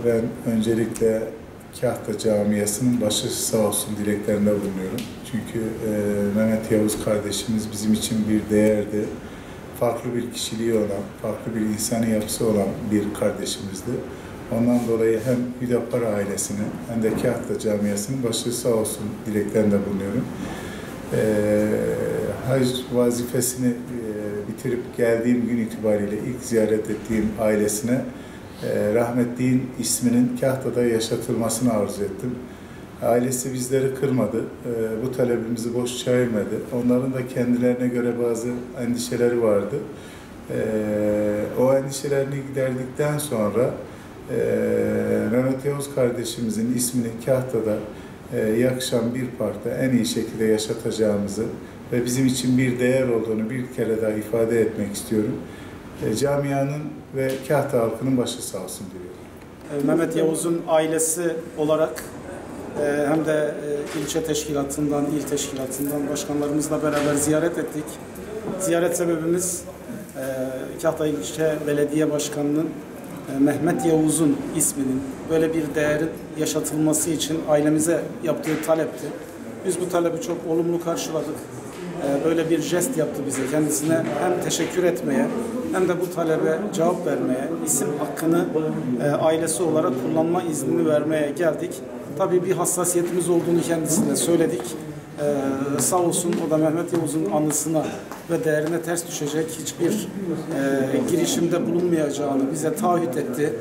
Ben öncelikle Kahta Camiası'nın başı sağ olsun dileklerinde bulunuyorum. Çünkü Mehmet Yavuz kardeşimiz bizim için bir değerdi. Farklı bir kişiliği olan, farklı bir insani yapısı olan bir kardeşimizdi. Ondan dolayı hem Hüdapar ailesinin hem de Kahta Camiası'nın başı sağ olsun dileklerinde bulunuyorum. Hac vazifesini bitirip geldiğim gün itibariyle ilk ziyaret ettiğim ailesine rahmetliğin isminin Kahta'da yaşatılmasını arzu ettim. Ailesi bizleri kırmadı, bu talebimizi boş çevirmedi. Onların da kendilerine göre bazı endişeleri vardı. O endişelerini giderdikten sonra Mehmet Yavuz kardeşimizin ismini Kahta'da yakışan bir parkta en iyi şekilde yaşatacağımızı ve bizim için bir değer olduğunu bir kere daha ifade etmek istiyorum. Camianın ve Kahta halkının başı sağ olsun diliyorum. Mehmet Yavuz'un ailesi olarak hem de ilçe teşkilatından, il teşkilatından başkanlarımızla beraber ziyaret ettik. Ziyaret sebebimiz Kahta İlçe Belediye Başkanı'nın Mehmet Yavuz'un isminin böyle bir değerin yaşatılması için ailemize yaptığı talepti. Biz bu talebi çok olumlu karşıladık. Böyle bir jest yaptı bize. Kendisine hem teşekkür etmeye hem de bu talebe cevap vermeye, isim hakkını ailesi olarak kullanma iznini vermeye geldik. Tabii bir hassasiyetimiz olduğunu kendisine söyledik. Sağ olsun o da Mehmet Yavuz'un anısına ve değerine ters düşecek hiçbir girişimde bulunmayacağını bize taahhüt etti.